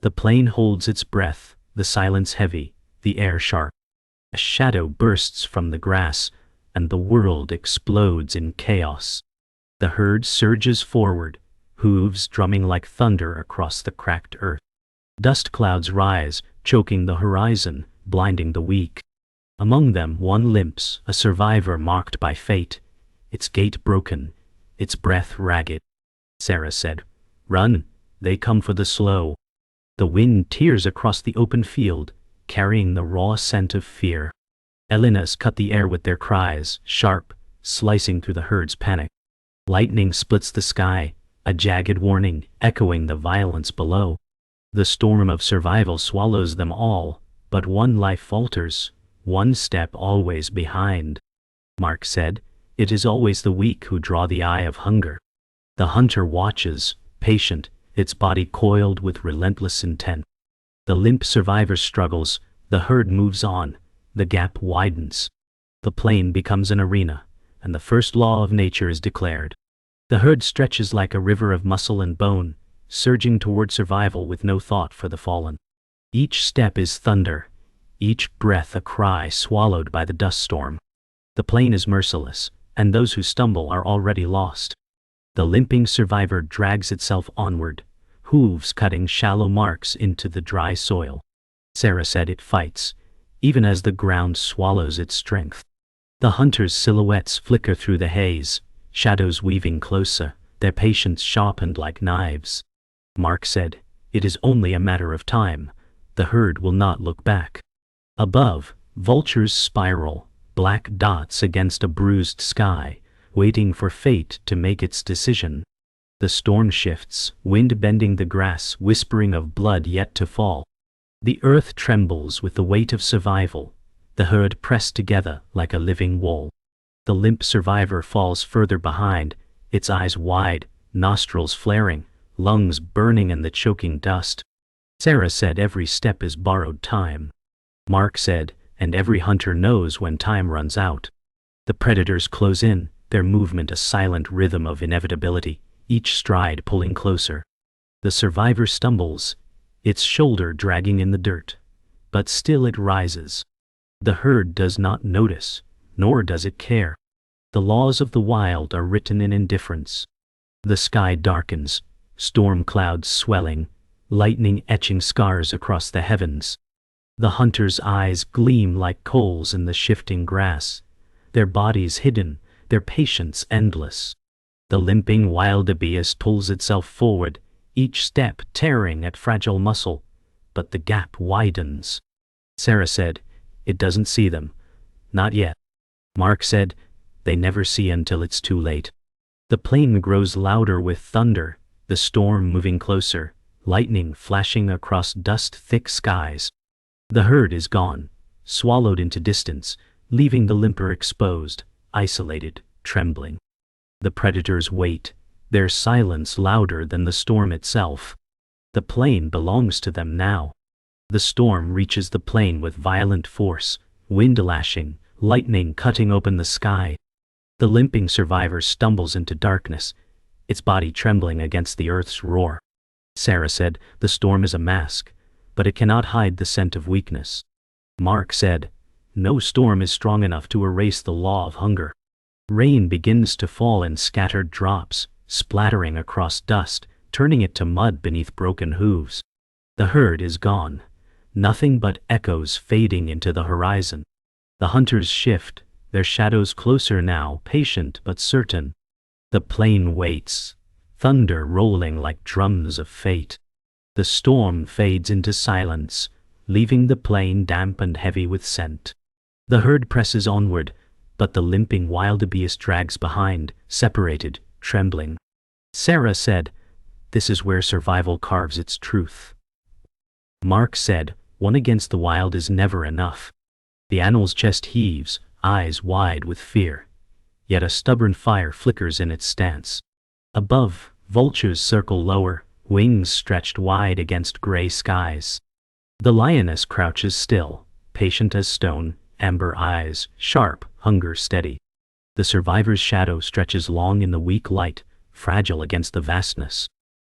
The plain holds its breath, the silence heavy, the air sharp. A shadow bursts from the grass, and the world explodes in chaos. The herd surges forward, hooves drumming like thunder across the cracked earth. Dust clouds rise, choking the horizon, blinding the weak. Among them one limps, a survivor marked by fate, its gait broken, its breath ragged. Sarah said, "Run, they come for the slow." The wind tears across the open field, carrying the raw scent of fear. Hyenas cut the air with their cries, sharp, slicing through the herd's panic. Lightning splits the sky, a jagged warning, echoing the violence below. The storm of survival swallows them all, but one life falters, one step always behind. Mark said, "It is always the weak who draw the eye of hunger." The hunter watches, patient, its body coiled with relentless intent. The limp survivor struggles, the herd moves on, the gap widens. The plain becomes an arena, and the first law of nature is declared. The herd stretches like a river of muscle and bone, surging toward survival with no thought for the fallen. Each step is thunder, each breath a cry swallowed by the dust storm. The plain is merciless, and those who stumble are already lost. The limping survivor drags itself onward, hooves cutting shallow marks into the dry soil. Sarah said it fights, even as the ground swallows its strength. The hunters' silhouettes flicker through the haze, shadows weaving closer, their patience sharpened like knives. Mark said, "It is only a matter of time. The herd will not look back." Above, vultures spiral, black dots against a bruised sky, waiting for fate to make its decision. The storm shifts, wind bending the grass, whispering of blood yet to fall. The earth trembles with the weight of survival, the herd pressed together like a living wall. The limp survivor falls further behind, its eyes wide, nostrils flaring, lungs burning in the choking dust. Sarah said every step is borrowed time. Mark said, and every hunter knows when time runs out. The predators close in, their movement a silent rhythm of inevitability, each stride pulling closer. The survivor stumbles, its shoulder dragging in the dirt, but still it rises. The herd does not notice, nor does it care. The laws of the wild are written in indifference. The sky darkens, storm clouds swelling, lightning etching scars across the heavens. The hunters' eyes gleam like coals in the shifting grass, their bodies hidden, their patience endless. The limping wildebeest pulls itself forward, each step tearing at fragile muscle, but the gap widens. Sarah said, "It doesn't see them. Not yet." Mark said, "They never see until it's too late." The plain grows louder with thunder, the storm moving closer, lightning flashing across dust-thick skies. The herd is gone, swallowed into distance, leaving the limper exposed, isolated, trembling. The predators wait, their silence louder than the storm itself. The plain belongs to them now. The storm reaches the plain with violent force, wind lashing, lightning cutting open the sky. The limping survivor stumbles into darkness, its body trembling against the earth's roar. Sarah said, "The storm is a mask, but it cannot hide the scent of weakness." Mark said, "No storm is strong enough to erase the law of hunger." Rain begins to fall in scattered drops, splattering across dust, turning it to mud beneath broken hooves. The herd is gone, nothing but echoes fading into the horizon. The hunters shift, their shadows closer now, patient but certain. The plain waits, thunder rolling like drums of fate. The storm fades into silence, leaving the plain damp and heavy with scent. The herd presses onward, but the limping wildebeest drags behind, separated, trembling. Sarah said, "This is where survival carves its truth." Mark said, "One against the wild is never enough." The animal's chest heaves, eyes wide with fear, yet a stubborn fire flickers in its stance. Above, vultures circle lower, wings stretched wide against gray skies. The lioness crouches still, patient as stone, amber eyes, sharp, hunger steady. The survivor's shadow stretches long in the weak light, fragile against the vastness.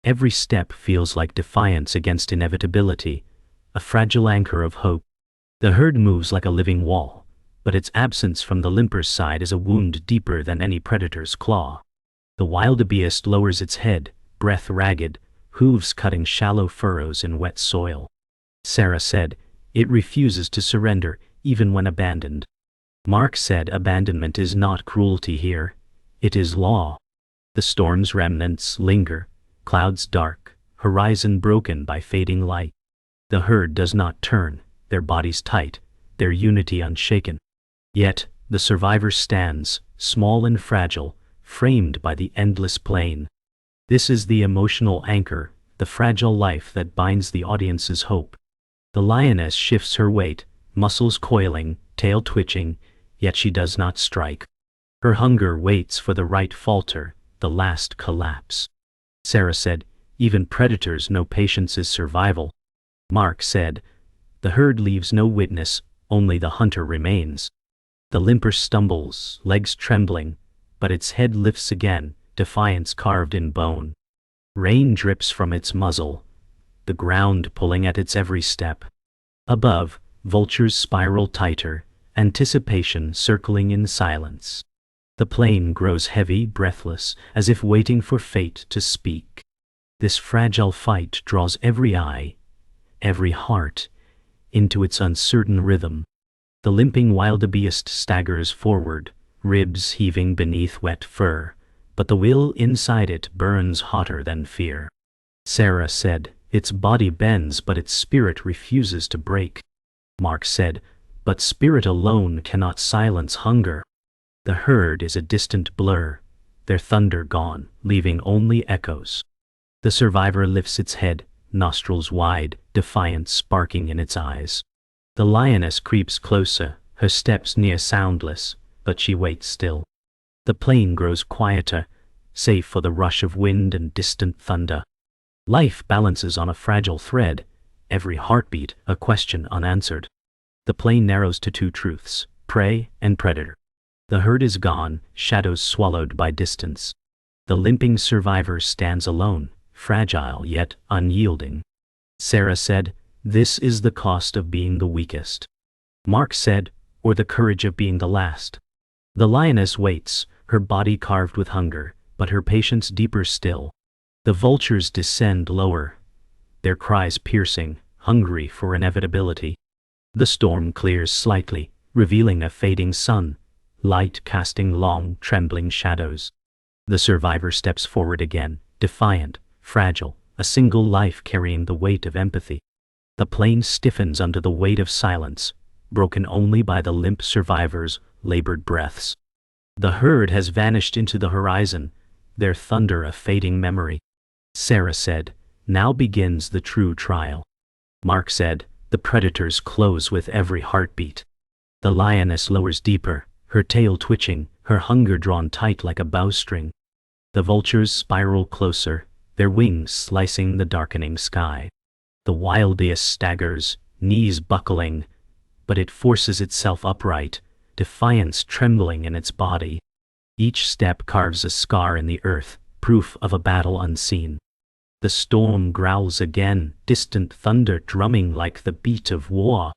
Every step feels like defiance against inevitability, a fragile anchor of hope. The herd moves like a living wall, but its absence from the limper's side is a wound deeper than any predator's claw. The wildebeest lowers its head, breath ragged, hooves cutting shallow furrows in wet soil. Sarah said, "It refuses to surrender, even when abandoned." Mark said, "Abandonment is not cruelty here. It is law." The storm's remnants linger, clouds dark, horizon broken by fading light. The herd does not turn, their bodies tight, their unity unshaken. Yet, the survivor stands, small and fragile, framed by the endless plain. This is the emotional anchor, the fragile life that binds the audience's hope. The lioness shifts her weight, muscles coiling, tail twitching, yet she does not strike. Her hunger waits for the right falter, the last collapse. Sarah said, "Even predators know patience is survival." Mark said, "The herd leaves no witness, only the hunter remains." The limper stumbles, legs trembling, but its head lifts again, defiance carved in bone. Rain drips from its muzzle, the ground pulling at its every step. Above, vultures spiral tighter, anticipation circling in silence. The plain grows heavy, breathless, as if waiting for fate to speak. This fragile fight draws every eye, every heart, into its uncertain rhythm. The limping wildebeest staggers forward, ribs heaving beneath wet fur, but the will inside it burns hotter than fear. Sarah said, "Its body bends, but its spirit refuses to break." Mark said, "But spirit alone cannot silence hunger." The herd is a distant blur, their thunder gone, leaving only echoes. The survivor lifts its head, nostrils wide, defiance sparking in its eyes. The lioness creeps closer, her steps near soundless, but she waits still. The plain grows quieter, save for the rush of wind and distant thunder. Life balances on a fragile thread, every heartbeat a question unanswered. The plain narrows to two truths, prey and predator. The herd is gone, shadows swallowed by distance. The limping survivor stands alone, fragile yet unyielding. Sarah said, "This is the cost of being the weakest." Mark said, "Or the courage of being the last." The lioness waits, her body carved with hunger, but her patience deeper still. The vultures descend lower, their cries piercing, hungry for inevitability. The storm clears slightly, revealing a fading sun, light casting long, trembling shadows. The survivor steps forward again, defiant, fragile, a single life carrying the weight of empathy. The plain stiffens under the weight of silence, broken only by the limp survivor's labored breaths. The herd has vanished into the horizon, their thunder a fading memory. Sarah said, "Now begins the true trial." Mark said, "The predators close with every heartbeat." The lioness lowers deeper, her tail twitching, her hunger drawn tight like a bowstring. The vultures spiral closer, their wings slicing the darkening sky. The wildebeest staggers, knees buckling, but it forces itself upright, defiance trembling in its body. Each step carves a scar in the earth, proof of a battle unseen. The storm growls again, distant thunder drumming like the beat of war.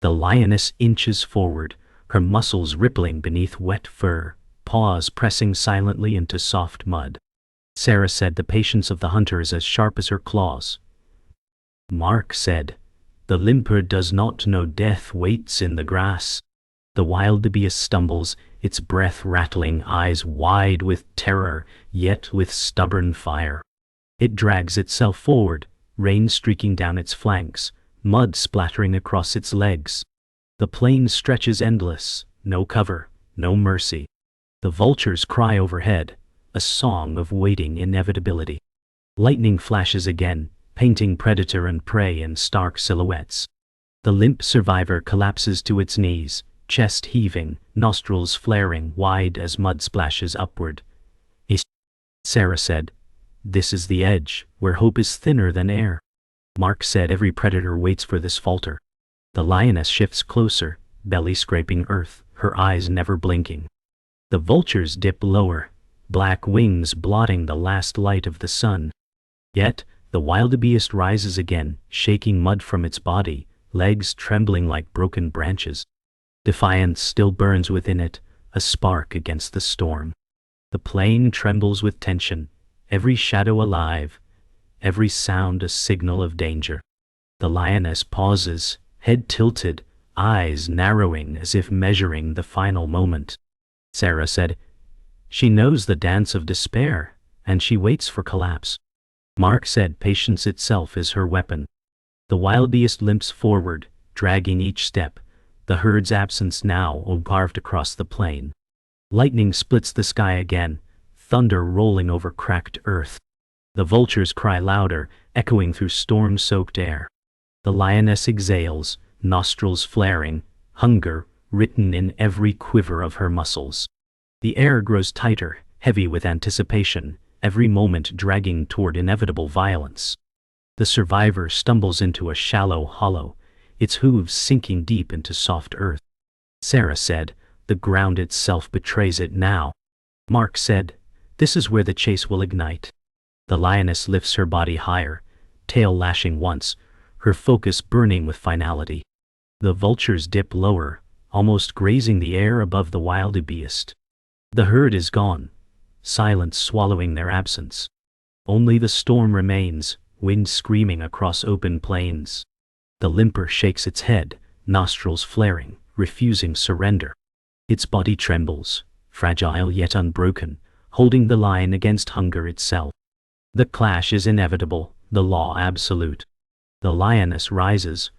The lioness inches forward, her muscles rippling beneath wet fur, paws pressing silently into soft mud. Sarah said, "The patience of the hunter is as sharp as her claws." Mark said, "The limper does not know death waits in the grass." The wildebeest stumbles, its breath rattling, eyes wide with terror, yet with stubborn fire. It drags itself forward, rain streaking down its flanks, mud splattering across its legs. The plain stretches endless, no cover, no mercy. The vultures cry overhead, a song of waiting inevitability. Lightning flashes again, painting predator and prey in stark silhouettes. The limp survivor collapses to its knees, chest heaving, nostrils flaring wide as mud splashes upward. Sarah said, "This is the edge, where hope is thinner than air." Mark said, "Every predator waits for this falter." The lioness shifts closer, belly scraping earth, her eyes never blinking. The vultures dip lower, black wings blotting the last light of the sun. Yet, the wildebeest rises again, shaking mud from its body, legs trembling like broken branches. Defiance still burns within it, a spark against the storm. The plain trembles with tension, every shadow alive, every sound a signal of danger. The lioness pauses, head tilted, eyes narrowing as if measuring the final moment. Sarah said, "She knows the dance of despair, and she waits for collapse." Mark said, "Patience itself is her weapon." The wildebeest limps forward, dragging each step, the herd's absence now carved across the plain. Lightning splits the sky again, thunder rolling over cracked earth. The vultures cry louder, echoing through storm-soaked air. The lioness exhales, nostrils flaring, hunger written in every quiver of her muscles. The air grows tighter, heavy with anticipation, every moment dragging toward inevitable violence. The survivor stumbles into a shallow hollow, its hooves sinking deep into soft earth. Sarah said, "The ground itself betrays it now." Mark said, "This is where the chase will ignite." The lioness lifts her body higher, tail lashing once, her focus burning with finality. The vultures dip lower, almost grazing the air above the wildebeest. The herd is gone, silence swallowing their absence. Only the storm remains, wind screaming across open plains. The limper shakes its head, nostrils flaring, refusing surrender. Its body trembles, fragile yet unbroken, holding the line against hunger itself. The clash is inevitable, the law absolute. The lioness rises,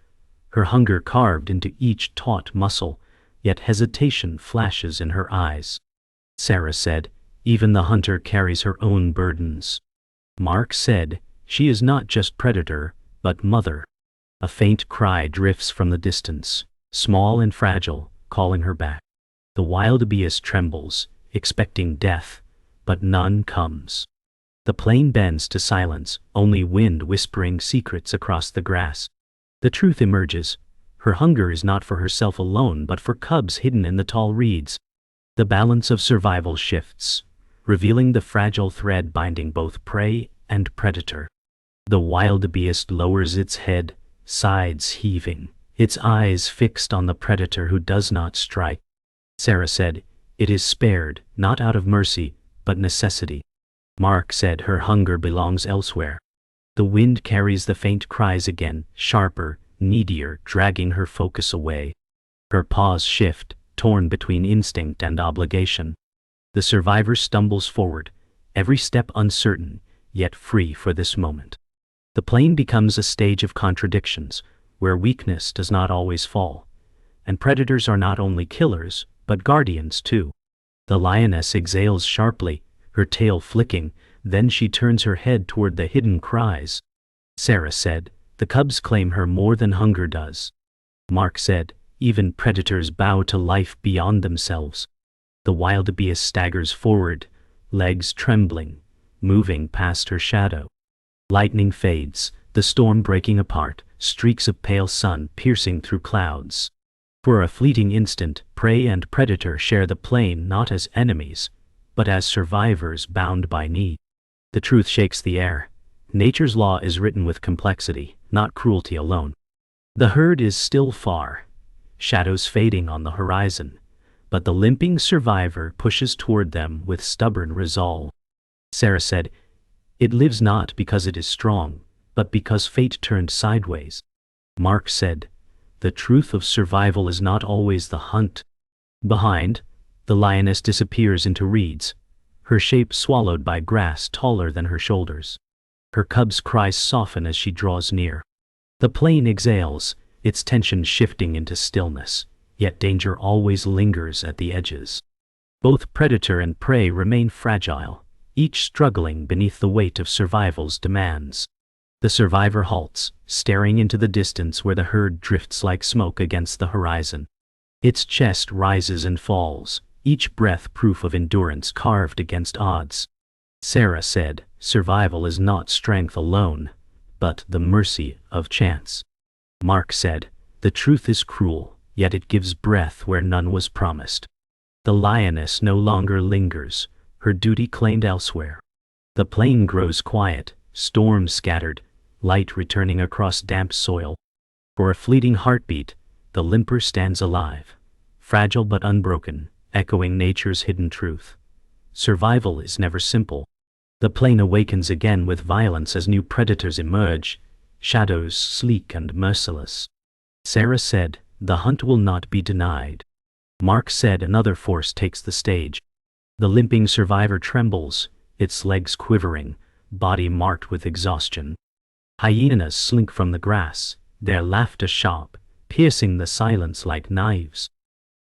her hunger carved into each taut muscle, yet hesitation flashes in her eyes. Sarah said, "Even the hunter carries her own burdens." Mark said, "She is not just predator, but mother." A faint cry drifts from the distance, small and fragile, calling her back. The wildebeest trembles, expecting death, but none comes. The plain bends to silence, only wind whispering secrets across the grass. The truth emerges. Her hunger is not for herself alone but for cubs hidden in the tall reeds. The balance of survival shifts, revealing the fragile thread binding both prey and predator. The wildebeest lowers its head, sides heaving, its eyes fixed on the predator who does not strike. Sarah said, "It is spared, not out of mercy, but necessity." Mark said, "Her hunger belongs elsewhere." The wind carries the faint cries again, sharper, needier, dragging her focus away. Her paws shift, torn between instinct and obligation. The survivor stumbles forward, every step uncertain, yet free for this moment. The plain becomes a stage of contradictions, where weakness does not always fall, and predators are not only killers, but guardians too. The lioness exhales sharply, her tail flicking, then she turns her head toward the hidden cries. Sarah said, "The cubs claim her more than hunger does." Mark said, "Even predators bow to life beyond themselves." The wildebeest staggers forward, legs trembling, moving past her shadow. Lightning fades, the storm breaking apart, streaks of pale sun piercing through clouds. For a fleeting instant, prey and predator share the plain not as enemies, but as survivors bound by need. The truth shakes the air. Nature's law is written with complexity, not cruelty alone. The herd is still far, shadows fading on the horizon, but the limping survivor pushes toward them with stubborn resolve. Sarah said, "It lives not because it is strong, but because fate turned sideways." Mark said, "The truth of survival is not always the hunt." Behind, the lioness disappears into reeds, her shape swallowed by grass taller than her shoulders. Her cub's cries soften as she draws near. The plain exhales, its tension shifting into stillness, yet danger always lingers at the edges. Both predator and prey remain fragile, each struggling beneath the weight of survival's demands. The survivor halts, staring into the distance where the herd drifts like smoke against the horizon. Its chest rises and falls, each breath proof of endurance carved against odds. Sarah said, "Survival is not strength alone, but the mercy of chance." Mark said, "The truth is cruel, yet it gives breath where none was promised." The lioness no longer lingers, her duty claimed elsewhere. The plain grows quiet, storm scattered, light returning across damp soil. For a fleeting heartbeat, the limper stands alive, fragile but unbroken, echoing nature's hidden truth. Survival is never simple. The plain awakens again with violence as new predators emerge, shadows sleek and merciless. Sarah said, "The hunt will not be denied." Mark said another force takes the stage. The limping survivor trembles, its legs quivering, body marked with exhaustion. Hyenas slink from the grass, their laughter sharp, piercing the silence like knives.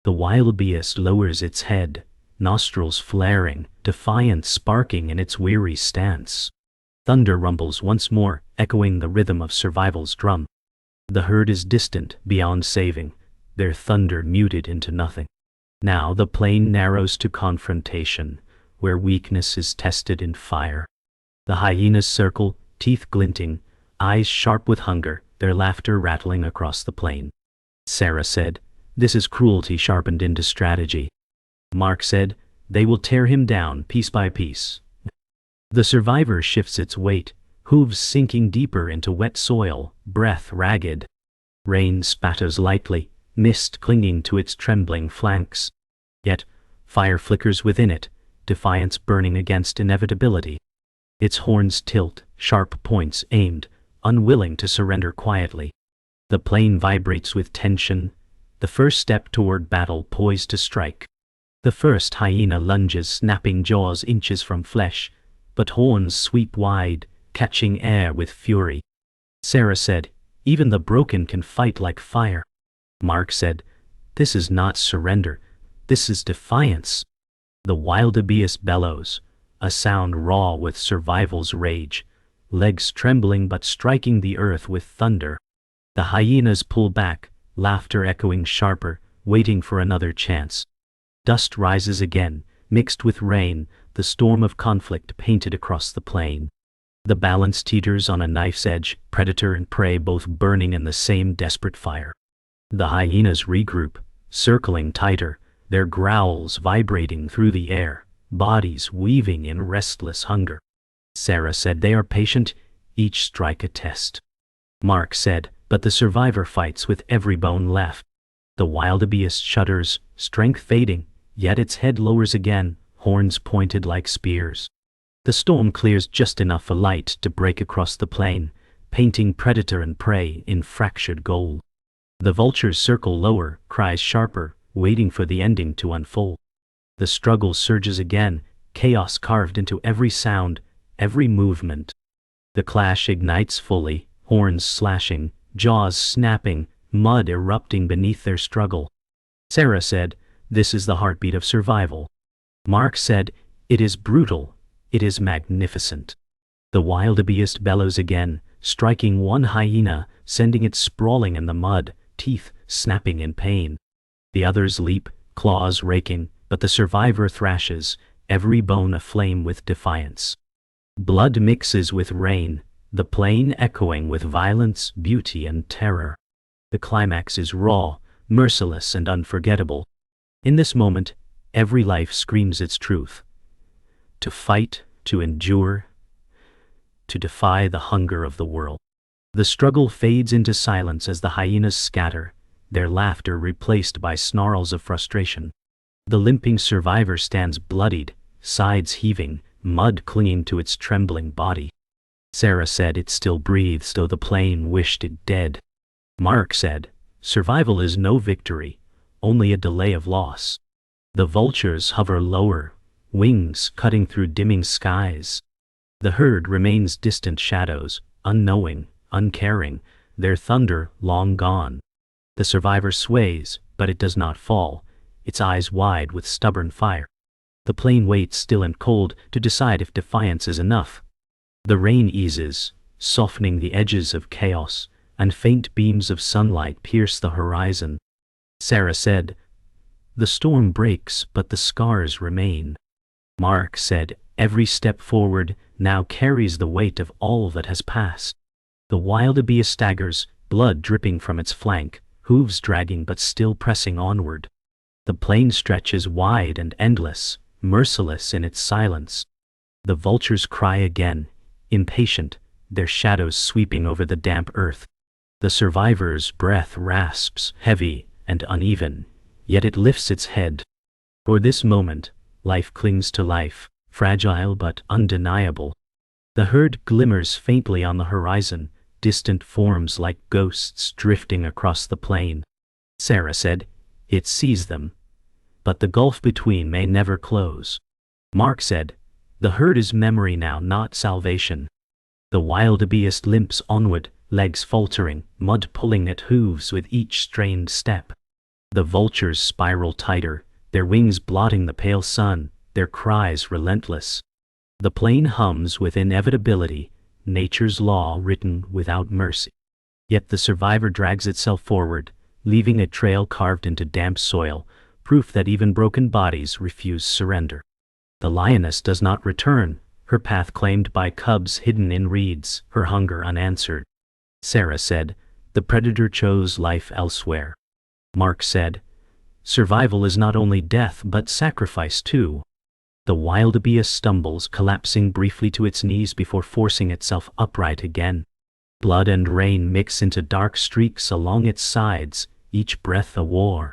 The wildebeest lowers its head, nostrils flaring, defiance sparking in its weary stance. Thunder rumbles once more, echoing the rhythm of survival's drum. The herd is distant, beyond saving, their thunder muted into nothing. Now the plain narrows to confrontation, where weakness is tested in fire. The hyenas circle, teeth glinting, eyes sharp with hunger, their laughter rattling across the plain. Sarah said, "This is cruelty sharpened into strategy." Mark said, "They will tear him down piece by piece." The survivor shifts its weight, hooves sinking deeper into wet soil, breath ragged. Rain spatters lightly, mist clinging to its trembling flanks. Yet, fire flickers within it, defiance burning against inevitability. Its horns tilt, sharp points aimed, unwilling to surrender quietly. The plain vibrates with tension, the first step toward battle poised to strike. The first hyena lunges, snapping jaws inches from flesh, but horns sweep wide, catching air with fury. Sarah said, "Even the broken can fight like fire." Mark said, "This is not surrender, this is defiance." The wildebeest bellows, a sound raw with survival's rage, legs trembling but striking the earth with thunder. The hyenas pull back, laughter echoing sharper, waiting for another chance. Dust rises again, mixed with rain, the storm of conflict painted across the plain. The balance teeters on a knife's edge, predator and prey both burning in the same desperate fire. The hyenas regroup, circling tighter, their growls vibrating through the air, bodies weaving in restless hunger. Sarah said, "They are patient, each strike a test." Mark said, "But the survivor fights with every bone left." The wildebeest shudders, strength fading, yet its head lowers again, horns pointed like spears. The storm clears just enough for light to break across the plain, painting predator and prey in fractured gold. The vultures circle lower, cries sharper, waiting for the ending to unfold. The struggle surges again, chaos carved into every sound, every movement. The clash ignites fully, horns slashing, jaws snapping, mud erupting beneath their struggle. Sarah said, "This is the heartbeat of survival." Mark said, "It is brutal, it is magnificent." The wildebeest bellows again, striking one hyena, sending it sprawling in the mud, teeth snapping in pain. The others leap, claws raking, but the survivor thrashes, every bone aflame with defiance. Blood mixes with rain, the plain echoing with violence, beauty, and terror. The climax is raw, merciless, and unforgettable. In this moment, every life screams its truth. To fight, to endure, to defy the hunger of the world. The struggle fades into silence as the hyenas scatter, their laughter replaced by snarls of frustration. The limping survivor stands bloodied, sides heaving, mud clinging to its trembling body. Sarah said, "It still breathes, though the plain wished it dead." Mark said, "Survival is no victory, only a delay of loss." The vultures hover lower, wings cutting through dimming skies. The herd remains distant shadows, unknowing, uncaring, their thunder long gone. The survivor sways, but it does not fall, its eyes wide with stubborn fire. The plain waits still and cold to decide if defiance is enough. The rain eases, softening the edges of chaos, and faint beams of sunlight pierce the horizon. Sarah said, "The storm breaks, but the scars remain." Mark said, "Every step forward now carries the weight of all that has passed." The wildebeest staggers, blood dripping from its flank, hooves dragging but still pressing onward. The plain stretches wide and endless, merciless in its silence. The vultures cry again, impatient, their shadows sweeping over the damp earth. The survivor's breath rasps, heavy and uneven, yet it lifts its head. For this moment, life clings to life, fragile but undeniable. The herd glimmers faintly on the horizon, distant forms like ghosts drifting across the plain. Sarah said, "It sees them. But the gulf between may never close." Mark said, "The herd is memory now, not salvation." The wildebeest limps onward, legs faltering, mud pulling at hooves with each strained step. The vultures spiral tighter, their wings blotting the pale sun, their cries relentless. The plain hums with inevitability, nature's law written without mercy. Yet the survivor drags itself forward, leaving a trail carved into damp soil, proof that even broken bodies refuse surrender. The lioness does not return, her path claimed by cubs hidden in reeds, her hunger unanswered. Sarah said, "The predator chose life elsewhere." Mark said, "Survival is not only death but sacrifice too." The wildebeest stumbles, collapsing briefly to its knees before forcing itself upright again. Blood and rain mix into dark streaks along its sides, each breath a war.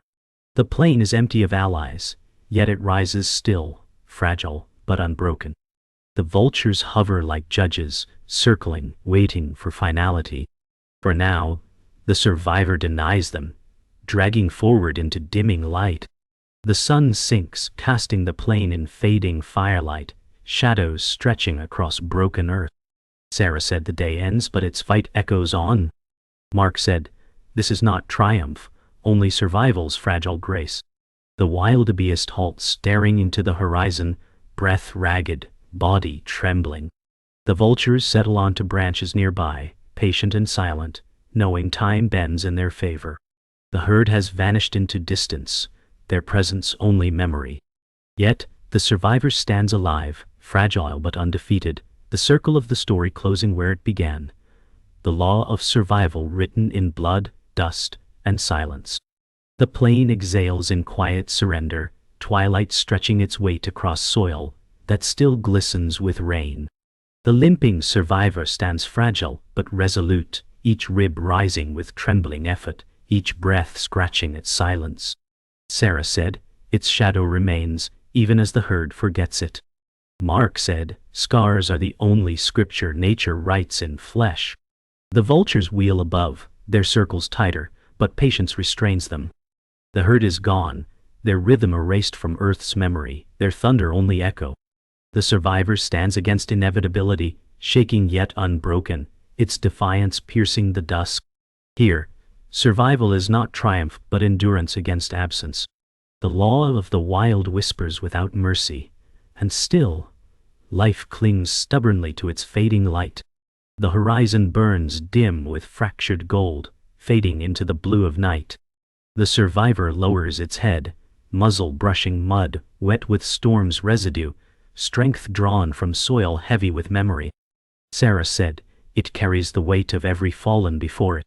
The plain is empty of allies, yet it rises still, fragile but unbroken. The vultures hover like judges, circling, waiting for finality. For now, the survivor denies them, dragging forward into dimming light. The sun sinks, casting the plain in fading firelight, shadows stretching across broken earth. Sarah said, "The day ends, but its fight echoes on." Mark said, "This is not triumph, only survival's fragile grace." The wildebeest halts, staring into the horizon, breath ragged, body trembling. The vultures settle onto branches nearby, patient and silent, knowing time bends in their favor. The herd has vanished into distance, their presence only memory. Yet, the survivor stands alive, fragile but undefeated, the circle of the story closing where it began. The law of survival written in blood, dust, and silence. The plain exhales in quiet surrender, twilight stretching its weight across soil that still glistens with rain. The limping survivor stands fragile but resolute, each rib rising with trembling effort, each breath scratching at silence. Sarah said, "Its shadow remains, even as the herd forgets it." Mark said, "Scars are the only scripture nature writes in flesh." The vultures wheel above, their circles tighter, but patience restrains them. The herd is gone, their rhythm erased from earth's memory, their thunder only echo. The survivor stands against inevitability, shaking yet unbroken, its defiance piercing the dusk. Here, survival is not triumph but endurance against absence. The law of the wild whispers without mercy, and still, life clings stubbornly to its fading light. The horizon burns dim with fractured gold, fading into the blue of night. The survivor lowers its head, muzzle brushing mud, wet with storm's residue, strength drawn from soil heavy with memory. Sarah said, "It carries the weight of every fallen before it."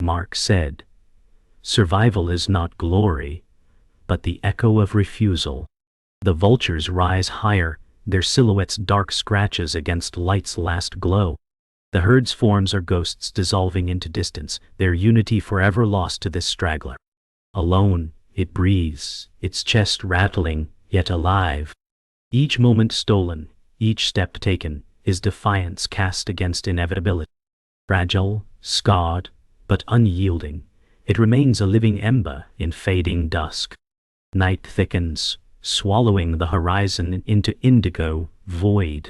Mark said, "Survival is not glory, but the echo of refusal." The vultures rise higher, their silhouettes dark scratches against light's last glow. The herd's forms are ghosts dissolving into distance, their unity forever lost to this straggler. Alone, it breathes, its chest rattling, yet alive. Each moment stolen, each step taken, is defiance cast against inevitability. Fragile, scarred, but unyielding, it remains a living ember in fading dusk. Night thickens, swallowing the horizon into indigo void.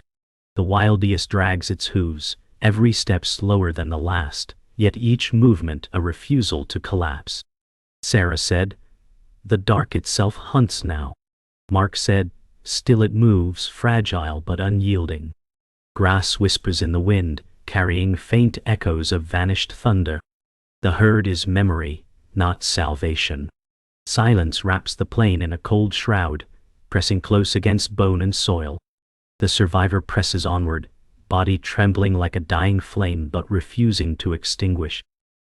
The wildebeest drags its hooves, every step slower than the last, yet each movement a refusal to collapse. Sarah said, "The dark itself hunts now." Mark said, "Still it moves, fragile but unyielding." Grass whispers in the wind, carrying faint echoes of vanished thunder. The herd is memory, not salvation. Silence wraps the plain in a cold shroud, pressing close against bone and soil. The survivor presses onward, body trembling like a dying flame but refusing to extinguish.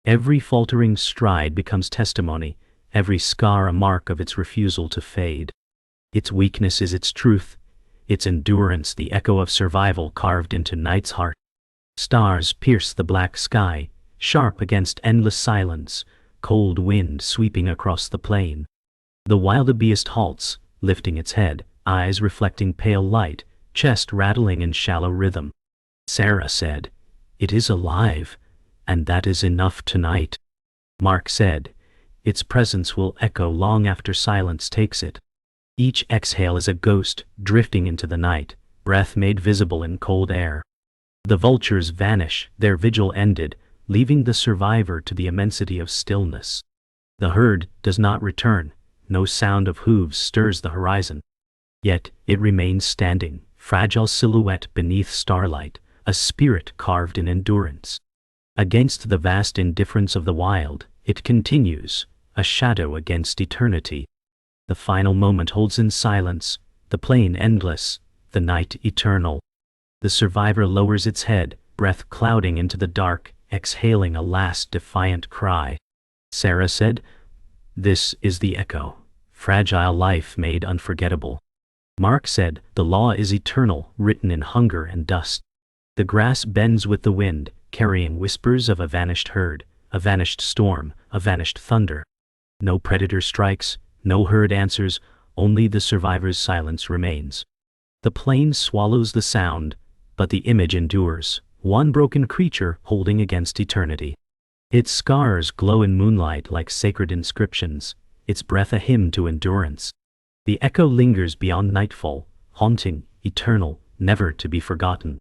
Every faltering stride becomes testimony, every scar a mark of its refusal to fade. Its weakness is its truth, its endurance the echo of survival carved into night's heart. Stars pierce the black sky, sharp against endless silence, cold wind sweeping across the plain. The wildebeest halts, lifting its head, eyes reflecting pale light, chest rattling in shallow rhythm. Sarah said, "It is alive, and that is enough tonight." Mark said, "Its presence will echo long after silence takes it." Each exhale is a ghost drifting into the night, breath made visible in cold air. The vultures vanish, their vigil ended, leaving the survivor to the immensity of stillness. The herd does not return, no sound of hooves stirs the horizon. Yet it remains standing, fragile silhouette beneath starlight, a spirit carved in endurance. Against the vast indifference of the wild, it continues, a shadow against eternity. The final moment holds in silence, the plain endless, the night eternal. The survivor lowers its head, breath clouding into the dark, exhaling a last defiant cry. Sarah said, "This is the echo, fragile life made unforgettable." Mark said, "The law is eternal, written in hunger and dust." The grass bends with the wind, carrying whispers of a vanished herd, a vanished storm, a vanished thunder. No predator strikes, no herd answers, only the survivor's silence remains. The plain swallows the sound, but the image endures, one broken creature holding against eternity. Its scars glow in moonlight like sacred inscriptions, its breath a hymn to endurance. The echo lingers beyond nightfall, haunting, eternal, never to be forgotten.